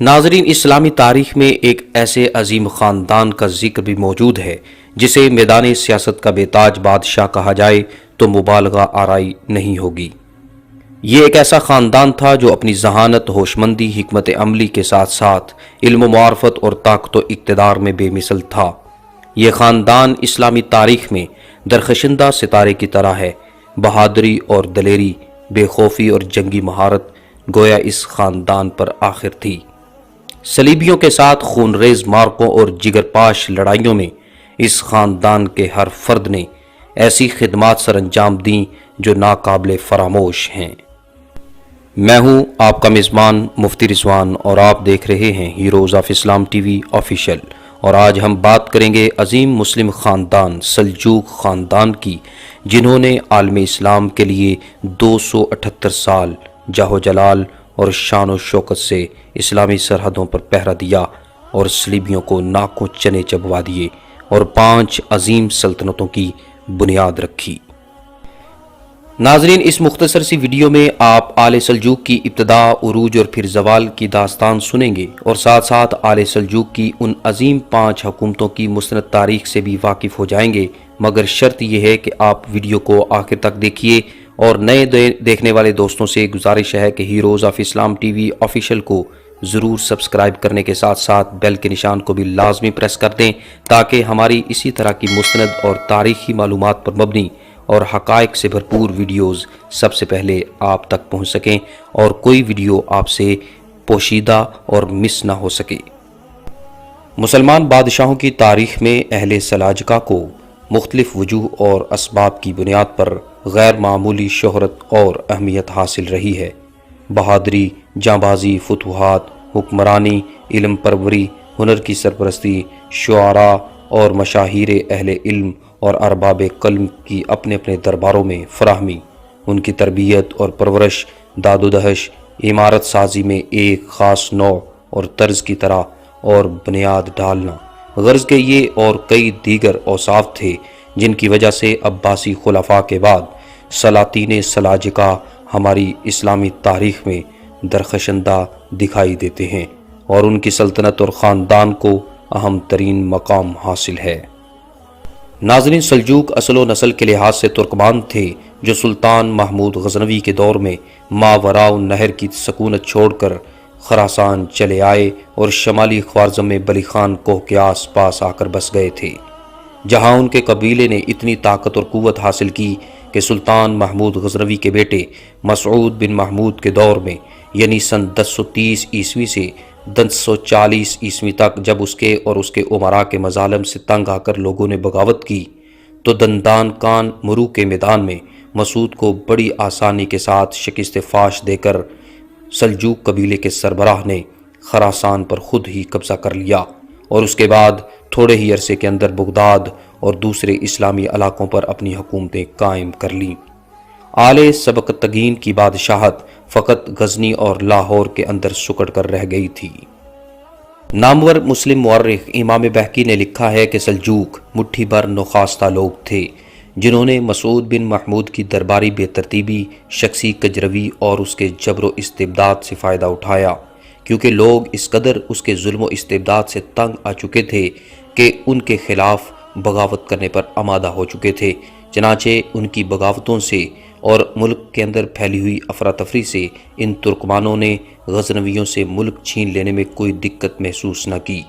ناظرین، اسلامی تاریخ میں ایک ایسے عظیم خاندان کا ذکر بھی موجود ہے جسے میدان سیاست کا بے تاج بادشاہ کہا جائے تو مبالغہ آرائی نہیں ہوگی۔ یہ ایک ایسا خاندان تھا جو اپنی ذہانت، ہوشمندی، حکمت عملی کے ساتھ ساتھ علم و معرفت اور طاقت و اقتدار میں بے مثل تھا۔ یہ خاندان اسلامی تاریخ میں درخشندہ ستارے کی طرح ہے۔ بہادری اور دلیری، بے خوفی اور جنگی مہارت گویا اس خاندان پر آخر تھی۔ صلیبیوں کے ساتھ خون ریز مارکوں اور جگر پاش لڑائیوں میں اس خاندان کے ہر فرد نے ایسی خدمات سر انجام دیں جو ناقابل فراموش ہیں۔ میں ہوں آپ کا میزبان مفتی رضوان اور آپ دیکھ رہے ہیں heroes of Islam T V official, اور آج ہم بات کریں گے عظیم مسلم خاندان سلجوق خاندان کی، جنہوں نے عالم اسلام کے لیے 278 سال جاہ و جلال اور شان و شوکت سے اسلامی سرحدوں پر پہرا دیا اور صلیبیوں کو ناکوں چنے چبوا دیے اور 5 عظیم سلطنتوں کی بنیاد رکھی۔ ناظرین، اس مختصر سی ویڈیو میں آپ آل سلجوق کی ابتدا، عروج اور پھر زوال کی داستان سنیں گے، اور ساتھ ساتھ آل سلجوق کی ان عظیم 5 حکومتوں کی مستند تاریخ سے بھی واقف ہو جائیں گے، مگر شرط یہ ہے کہ آپ ویڈیو کو آخر تک دیکھیے، اور نئے دیکھنے والے دوستوں سے گزارش ہے کہ heroes of Islam T V official کو ضرور سبسکرائب کرنے کے ساتھ ساتھ بیل کے نشان کو بھی لازمی پریس کر دیں، تاکہ ہماری اسی طرح کی مستند اور تاریخی معلومات پر مبنی اور حقائق سے بھرپور ویڈیوز سب سے پہلے آپ تک پہنچ سکیں اور کوئی ویڈیو آپ سے پوشیدہ اور مس نہ ہو سکے۔ مسلمان بادشاہوں کی تاریخ میں اہل سلاجقہ کو مختلف وجوہ اور اسباب کی بنیاد پر غیر معمولی شہرت اور اہمیت حاصل رہی ہے۔ بہادری، جانبازی، فتوحات، حکمرانی، علم پروری، ہنر کی سرپرستی، شعراء اور مشاہیر اہل علم اور ارباب قلم کی اپنے اپنے درباروں میں فراہمی، ان کی تربیت اور پرورش، داد و دہش، عمارت سازی میں ایک خاص نوع اور طرز کی طرح اور بنیاد ڈالنا، غرض کہ یہ اور کئی دیگر اوصاف تھے جن کی وجہ سے عباسی خلفاء کے بعد سلاطین سلاجقہ ہماری اسلامی تاریخ میں درخشندہ دکھائی دیتے ہیں، اور ان کی سلطنت اور خاندان کو اہم ترین مقام حاصل ہے۔ ناظرین، سلجوق اصل و نسل کے لحاظ سے ترکمان تھے جو سلطان محمود غزنوی کے دور میں ماوراء النہر کی سکونت چھوڑ کر خراسان چلے آئے اور شمالی خوارزم میں بلی خان کوہ کے آس پاس آ کر بس گئے تھے، جہاں ان کے قبیلے نے اتنی طاقت اور قوت حاصل کی کہ سلطان محمود غزنوی کے بیٹے مسعود بن محمود کے دور میں، یعنی سن 1030 عیسوی سے 1040 عیسوی تک، جب اس کے اور اس کے امراء کے مظالم سے تنگ آ کر لوگوں نے بغاوت کی، تو دندان کان مرو کے میدان میں مسعود کو بڑی آسانی کے ساتھ شکست فاش دے کر سلجوق قبیلے کے سربراہ نے خراسان پر خود ہی قبضہ کر لیا، اور اس کے بعد تھوڑے ہی عرصے کے اندر بغداد اور دوسرے اسلامی علاقوں پر اپنی حکومتیں قائم کر لیں۔ آل سبکتگین کی بادشاہت فقط غزنی اور لاہور کے اندر سکڑ کر رہ گئی تھی۔ نامور مسلم مورخ امام بہقی نے لکھا ہے کہ سلجوق مٹھی بھر نخاستہ لوگ تھے جنہوں نے مسعود بن محمود کی درباری بے ترتیبی، شخصی کجروی اور اس کے جبر و استبداد سے فائدہ اٹھایا، کیونکہ لوگ اس قدر اس کے ظلم و استبداد سے تنگ آ چکے تھے کہ ان کے خلاف بغاوت کرنے پر آمادہ ہو چکے تھے۔ چنانچہ ان کی بغاوتوں سے اور ملک کے اندر پھیلی ہوئی افراتفری سے ان ترکمانوں نے غزنویوں سے ملک چھین لینے میں کوئی دقت محسوس نہ کی،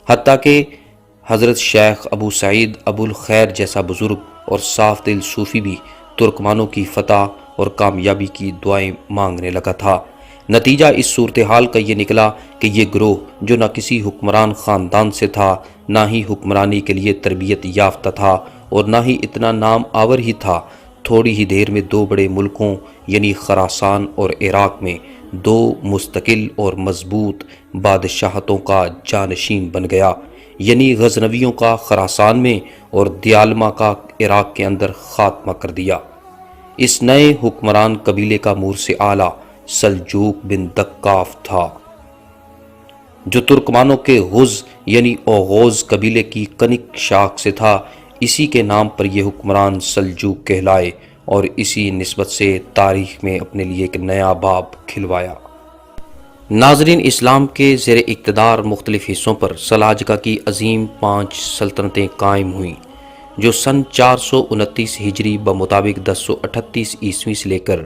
حتیٰ کہ حضرت شیخ ابو سعید ابو الخیر جیسا بزرگ اور صاف دل صوفی بھی ترکمانوں کی فتح اور کامیابی کی دعائیں مانگنے لگا تھا۔ نتیجہ اس صورتحال کا یہ نکلا کہ یہ گروہ، جو نہ کسی حکمران خاندان سے تھا، نہ ہی حکمرانی کے لیے تربیت یافتہ تھا اور نہ ہی اتنا نام آور ہی تھا، تھوڑی ہی دیر میں 2 بڑے ملکوں یعنی خراسان اور عراق میں 2 مستقل اور مضبوط بادشاہتوں کا جانشین بن گیا، یعنی غزنویوں کا خراسان میں اور دیالما کا عراق کے اندر خاتمہ کر دیا۔ اس نئے حکمران قبیلے کا مورث اعلیٰ سلجوق بن دکاف تھا، جو ترکمانوں کے غز یعنی اوغوز قبیلے کی کنک شاخ سے تھا۔ اسی کے نام پر یہ حکمران سلجوق کہلائے اور اسی نسبت سے تاریخ میں اپنے لیے ایک نیا باب کھلوایا۔ ناظرین، اسلام کے زیر اقتدار مختلف حصوں پر سلاجقہ کی عظیم 5 سلطنتیں قائم ہوئیں، جو سن 429 ہجری بمطابق 1038 عیسوی سے لے کر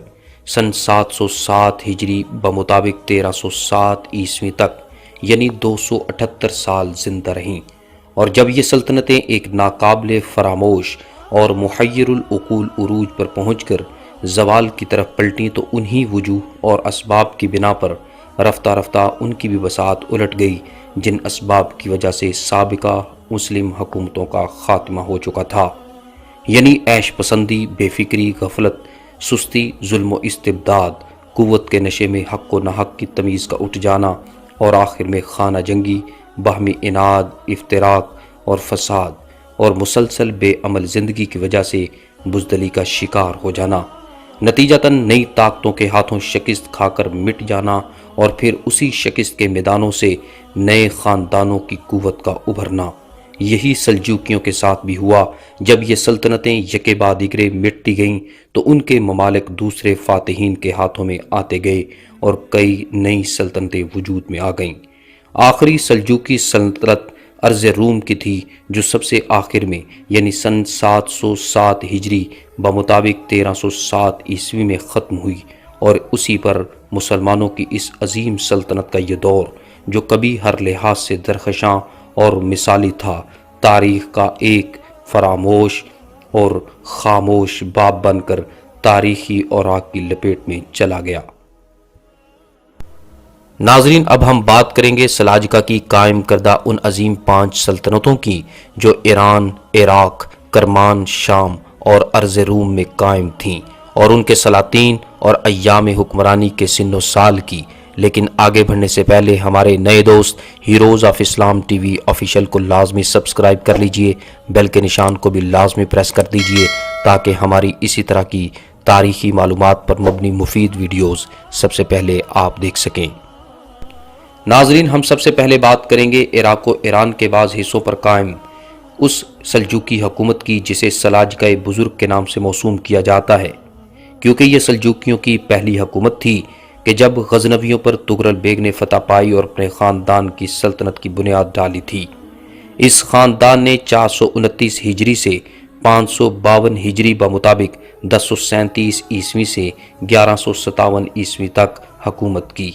سن 707 ہجری بمطابق 1307 عیسوی تک یعنی 278 سال زندہ رہیں، اور جب یہ سلطنتیں ایک ناقابل فراموش اور محیر العقول عروج پر پہنچ کر زوال کی طرف پلٹیں تو انہی وجوہ اور اسباب کی بنا پر رفتہ رفتہ ان کی بھی بساط الٹ گئی جن اسباب کی وجہ سے سابقہ مسلم حکومتوں کا خاتمہ ہو چکا تھا، یعنی عیش پسندی، بے فکری، غفلت، سستی، ظلم و استبداد، قوت کے نشے میں حق و ناحق کی تمیز کا اٹھ جانا، اور آخر میں خانہ جنگی، باہمی اناد، افتراق اور فساد، اور مسلسل بے عمل زندگی کی وجہ سے بزدلی کا شکار ہو جانا، نتیجتاً نئی طاقتوں کے ہاتھوں شکست کھا کر مٹ جانا، اور پھر اسی شکست کے میدانوں سے نئے خاندانوں کی قوت کا ابھرنا۔ یہی سلجوکیوں کے ساتھ بھی ہوا۔ جب یہ سلطنتیں یکے بعد دیگرے مٹتی گئیں تو ان کے ممالک دوسرے فاتحین کے ہاتھوں میں آتے گئے اور کئی نئی سلطنتیں وجود میں آ گئیں۔ آخری سلجوکی سلطنت ارض روم کی تھی، جو سب سے آخر میں یعنی سن 707 ہجری بمطابق 1307 عیسوی میں ختم ہوئی، اور اسی پر مسلمانوں کی اس عظیم سلطنت کا یہ دور، جو کبھی ہر لحاظ سے درخشاں اور مثالی تھا، تاریخ کا ایک فراموش اور خاموش باب بن کر تاریخی اوراق کی لپیٹ میں چلا گیا۔ ناظرین، اب ہم بات کریں گے سلاجقہ کی قائم کردہ ان عظیم 5 سلطنتوں کی جو ایران، عراق، کرمان، شام اور ارض روم میں قائم تھیں، اور ان کے سلاطین اور ایام حکمرانی کے سن و سال کی۔ لیکن آگے بڑھنے سے پہلے ہمارے نئے دوست heroes of Islam T V official کو لازمی سبسکرائب کر لیجئے، بیل کے نشان کو بھی لازمی پریس کر دیجئے تاکہ ہماری اسی طرح کی تاریخی معلومات پر مبنی مفید ویڈیوز سب سے پہلے آپ دیکھ سکیں۔ ناظرین، ہم سب سے پہلے بات کریں گے عراق و ایران کے بعض حصوں پر قائم اس سلجوکی حکومت کی جسے سلاجقہ بزرگ کے نام سے موسوم کیا جاتا ہے، کیونکہ یہ سلجوکیوں کی پہلی حکومت تھی کہ جب غزنویوں پر تغرل بیگ نے فتح پائی اور اپنے خاندان کی سلطنت کی بنیاد ڈالی تھی۔ اس خاندان نے 429 ہجری سے 552 ہجری بمطابق 1037 عیسوی سے 1157 عیسوی تک حکومت کی۔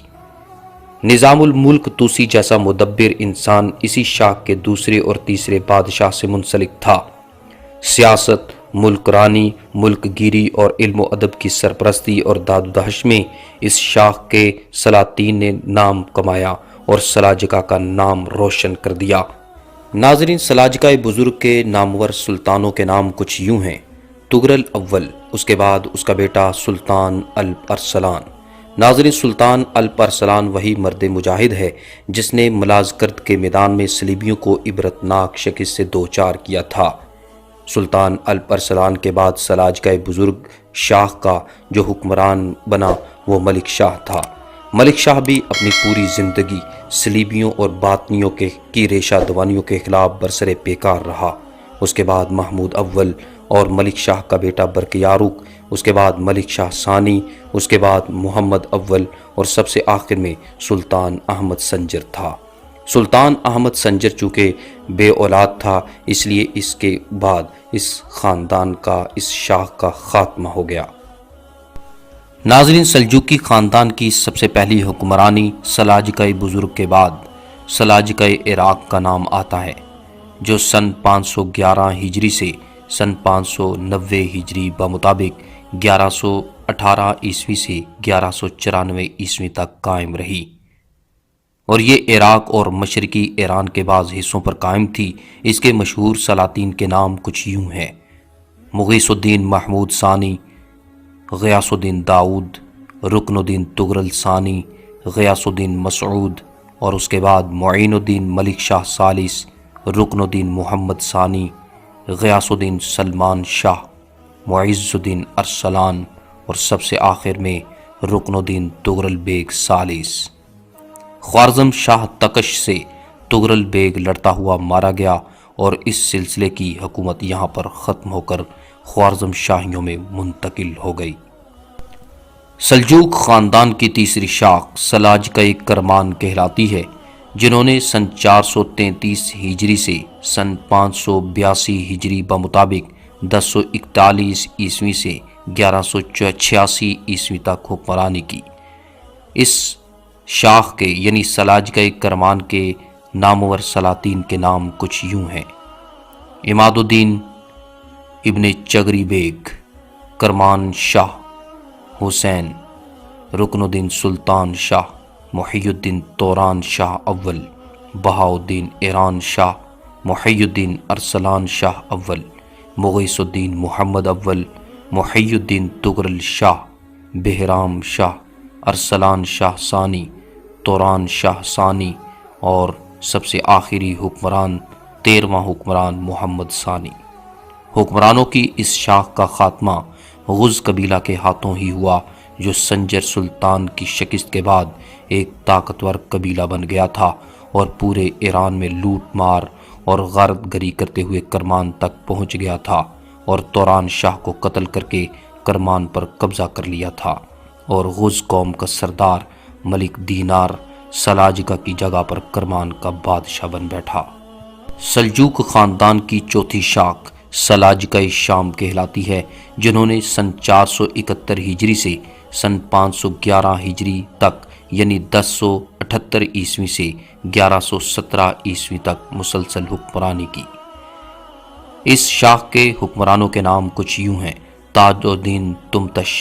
نظام الملک توسی جیسا مدبر انسان اسی شاخ کے دوسرے اور تیسرے بادشاہ سے منسلک تھا۔ سیاست، ملک رانی، ملک گیری اور علم و ادب کی سرپرستی اور داد و دہش میں اس شاخ کے سلاطین نے نام کمایا اور سلاجقہ کا نام روشن کر دیا۔ ناظرین، سلاجقہ بزرگ کے نامور سلطانوں کے نام کچھ یوں ہیں: تغرل اول، اس کے بعد اس کا بیٹا سلطان الپ ارسلان۔ ناظرین، سلطان الپ ارسلان وہی مرد مجاہد ہے جس نے ملازکرد کے میدان میں صلیبیوں کو عبرتناک شکست سے دوچار کیا تھا۔ سلطان الپ ارسلان کے بعد سلاجقہ بزرگ شاخ کا جو حکمران بنا وہ ملک شاہ تھا۔ ملک شاہ بھی اپنی پوری زندگی صلیبیوں اور باطنیوں کی ریشہ دوانیوں کے خلاف برسر پیکار رہا۔ اس کے بعد محمود اول اور ملک شاہ کا بیٹا برقیارق، اس کے بعد ملک شاہ ثانی، اس کے بعد محمد اول، اور سب سے آخر میں سلطان احمد سنجر تھا۔ سلطان احمد سنجر چونکہ بے اولاد تھا، اس لیے اس کے بعد اس خاندان کا، اس شاخ کا خاتمہ ہو گیا۔ ناظرین، سلجوکی خاندان کی سب سے پہلی حکمرانی سلاجقہ بزرگ کے بعد سلاجقہ عراق کا نام آتا ہے، جو سن 511 ہجری سے سن 590 ہجری بمطابق 1118 عیسوی سے 1194 عیسوی تک قائم رہی، اور یہ عراق اور مشرقی ایران کے بعض حصوں پر قائم تھی۔ اس کے مشہور سلاطین کے نام کچھ یوں ہیں: مغیث الدین محمود ثانی، غیاث الدین داؤد، رکن الدین تغرل ثانی، غیاث الدین مسعود، اور اس کے بعد معین الدین ملک شاہ ثالث، رکن الدین محمد ثانی، غیاث الدین سلمان شاہ، معز الدین ارسلان، اور سب سے آخر میں رکن الدین تغرل بیگ ثالث۔ خوارزم شاہ تکش سے تغرل بیگ لڑتا ہوا مارا گیا، اور اس سلسلے کی حکومت یہاں پر ختم ہو کر خوارزم شاہیوں میں منتقل ہو گئی۔ سلجوق خاندان کی تیسری شاخ سلاجقہ کرمان کہلاتی ہے، جنہوں نے سن 433 ہجری سے سن 582 ہجری بمطابق 1041 عیسوی سے 1186 عیسوی تک حکمرانی کی۔ اس شاخ کے یعنی سلاجقہ کرمان کے نامور سلاطین کے نام کچھ یوں ہیں: عماد الدین ابن چغری بیگ، کرمان شاہ، حسین، رکن الدین سلطان شاہ، محی الدین توران شاہ اول، بہاء الدین ایران شاہ، محی الدین ارسلان شاہ اول، مغیث الدین محمد اول، محی الدین تغرل شاہ، بہرام شاہ، ارسلان شاہ ثانی، توران شاہ ثانی، اور سب سے آخری حکمران 13واں حکمران محمد ثانی۔ حکمرانوں کی اس شاخ کا خاتمہ غز قبیلہ کے ہاتھوں ہی ہوا، جو سنجر سلطان کی شکست کے بعد ایک طاقتور قبیلہ بن گیا تھا اور پورے ایران میں لوٹ مار اور غارت گری کرتے ہوئے کرمان تک پہنچ گیا تھا، اور توران شاہ کو قتل کر کے کرمان پر قبضہ کر لیا تھا، اور غز قوم کا سردار ملک دینار سلاجقہ کی جگہ پر کرمان کا بادشاہ بن بیٹھا۔ سلجوق خاندان کی چوتھی شاخ سلاجقہ شام کہلاتی ہے، جنہوں نے سن 471 ہجری سے سن 511 ہجری تک یعنی 1078 عیسوی سے 1117 عیسوی تک مسلسل حکمرانی کی۔ اس شاخ کے حکمرانوں کے نام کچھ یوں ہیں: تاج الدین تمتش،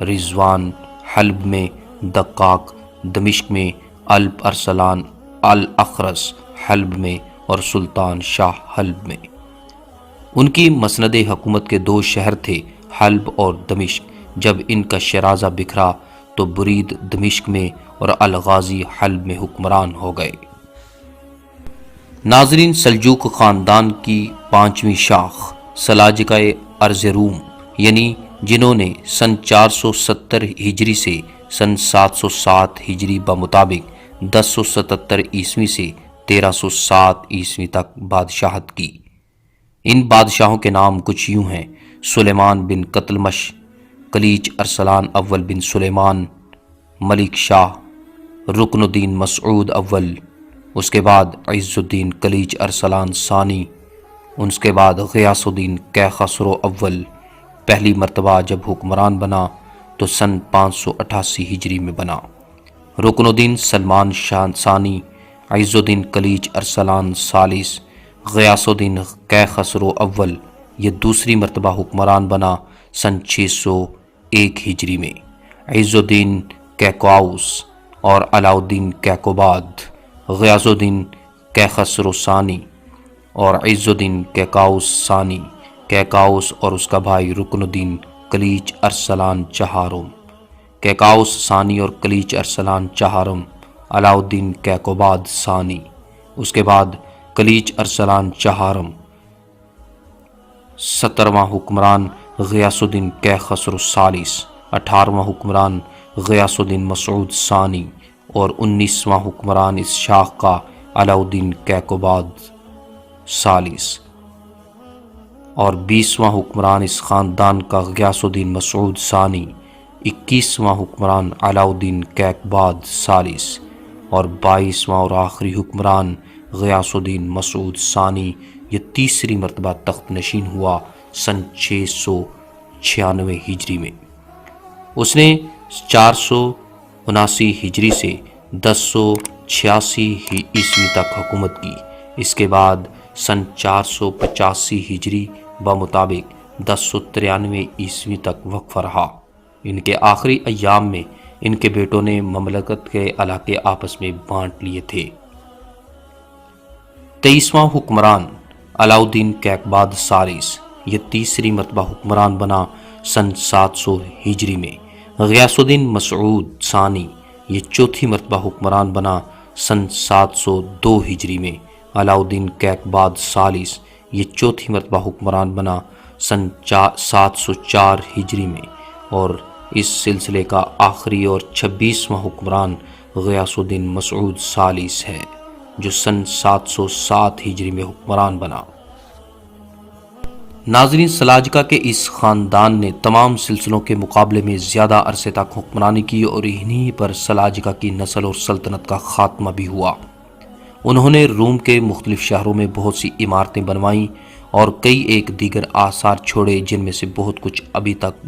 رضوان حلب میں، دقاق دمشق میں، الپ ارسلان الاخرس حلب میں، اور سلطان شاہ حلب میں۔ ان کی مسند حکومت کے 2 شہر تھے، حلب اور دمشق۔ جب ان کا شیرازہ بکھرا تو برید دمشق میں اور الغازی حلب میں حکمران ہو گئے۔ ناظرین، سلجوق خاندان کی 5ویں شاخ سلاجقہ ارزروم یعنی جنہوں نے سن 470 ہجری سے سن 707 ہجری بمطابق 1077 عیسوی سے 1307 عیسوی تک بادشاہت کی۔ ان بادشاہوں کے نام کچھ یوں ہیں: سلیمان بن قتلمش، کلیج ارسلان اول بن سلیمان، ملک شاہ، رکن الدین مسعود اول، اس کے بعد عز الدین کلیج ارسلان ثانی، اس کے بعد غیاث الدین کیخسرو اول۔ پہلی مرتبہ جب حکمران بنا تو سن 588 ہجری میں بنا۔ رکن الدین سلمان شاہ ثانی، عز الدین کلیج ارسلان ثالث، غیاث الدین کیخسرو اول یہ دوسری مرتبہ حکمران بنا سن 601 ہجری میں۔ عز الدین کیکواؤس اور علاء الدین کیکوباد، غیاث الدین کیخسرو ثانی اور عز الدین کیکاؤس ثانی، کیکاؤس اور اس کا بھائی رکن الدین کلیج ارسلان چہارم، کیکاؤس ثانی اور کلیج ارسلان چہارم، علاء الدین کیکوباد ثانی، اس کے بعد کلیج ارسلان چہارم۔ 17واں حکمران غیاث الدین کیخسرو ثالث، 18واں حکمران غیاث الدین مسعود ثانی، اور 19واں حکمران اس شاخ کا علاء الدین کیکوباد ثالث، اور 20واں حکمران اس خاندان کا غیاث الدین مسعود ثانی، 21واں حکمران علاء الدین کیکوباد ثالث، اور 22واں اور آخری حکمران غیاث الدین مسعود ثانی یہ تیسری مرتبہ تخت نشین ہوا سن 696 ہجری میں۔ اس نے 479 ہجری سے 1086 عیسوی تک حکومت کی۔ اس کے بعد سن 485 ہجری بمطابق 1093 عیسوی تک وقف رہا۔ ان کے آخری ایام میں ان کے بیٹوں نے مملکت کے علاقے آپس میں بانٹ لیے تھے۔ 23واں حکمران علاء الدین کیکوباد ثالث یہ تیسری مرتبہ حکمران بنا سن 700 ہجری میں۔ غیاث الدین مسعود ثانی یہ چوتھی مرتبہ حکمران بنا سن 702 ہجری میں۔ علاء الدین کیکوباد ثالث یہ چوتھی مرتبہ حکمران بنا سن 704 ہجری میں، اور اس سلسلے کا آخری اور 26واں حکمران غیاث الدین مسعود ثالث ہے، جو سن 707 ہجری میں حکمران بنا۔ ناظرین، سلاجقہ کے اس خاندان نے تمام سلسلوں کے مقابلے میں زیادہ عرصے تک حکمرانی کی اور انہی پر سلاجقہ کی نسل اور سلطنت کا خاتمہ بھی ہوا۔ انہوں نے روم کے مختلف شہروں میں بہت سی عمارتیں بنوائیں اور کئی ایک دیگر آثار چھوڑے جن میں سے بہت کچھ ابھی تک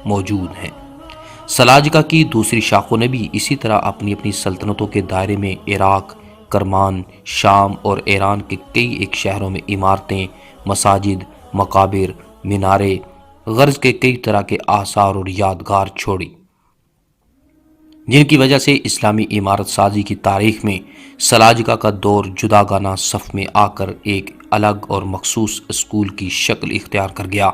موجود ہیں۔ سلاجقہ کی دوسری شاخوں نے بھی اسی طرح اپنی اپنی سلطنتوں کے دائرے میں عراق، کرمان، شام اور ایران کے کئی ایک شہروں میں عمارتیں، مساجد، مقابر، مینارے غرض کے کئی طرح کے آثار اور یادگار چھوڑی، جن کی وجہ سے اسلامی عمارت سازی کی تاریخ میں سلاجقہ کا دور جداگانہ صف میں آ کر ایک الگ اور مخصوص اسکول کی شکل اختیار کر گیا۔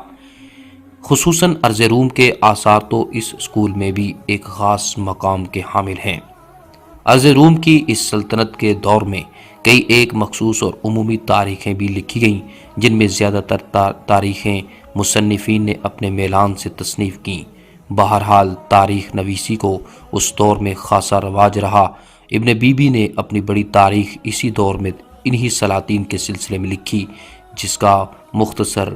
خصوصاً ارض روم کے آثار تو اس اسکول میں بھی ایک خاص مقام کے حامل ہیں۔ ارض روم کی اس سلطنت کے دور میں کئی ایک مخصوص اور عمومی تاریخیں بھی لکھی گئیں، جن میں زیادہ تر تاریخیں مصنفین نے اپنے میلان سے تصنیف کیں۔ بہرحال تاریخ نویسی کو اس دور میں خاصا رواج رہا۔ ابن بیبی نے اپنی بڑی تاریخ اسی دور میں انہی سلاطین کے سلسلے میں لکھی، جس کا مختصر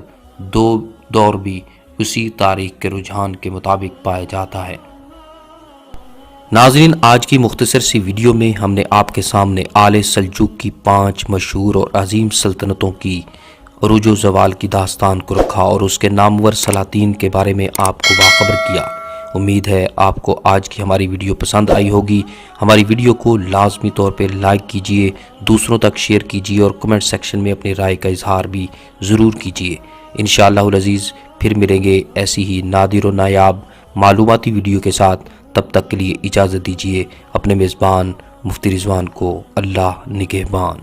دور بھی اسی تاریخ کے رجحان کے مطابق پایا جاتا ہے۔ ناظرین، آج کی مختصر سی ویڈیو میں ہم نے آپ کے سامنے آل سلجوق کی 5 مشہور اور عظیم سلطنتوں کی عروج و زوال کی داستان کو رکھا اور اس کے نامور سلاطین کے بارے میں آپ کو باخبر کیا۔ امید ہے آپ کو آج کی ہماری ویڈیو پسند آئی ہوگی۔ ہماری ویڈیو کو لازمی طور پہ لائک کیجئے، دوسروں تک شیئر کیجئے اور کمنٹ سیکشن میں اپنی رائے کا اظہار بھی ضرور کیجئے۔ انشاءاللہ العزیز پھر ملیں گے ایسی ہی نادر و نایاب معلوماتی ویڈیو کے ساتھ۔ تب تک کے لیے اجازت دیجیے۔ اپنے میزبان مفتی رضوان کو اللہ نگہبان۔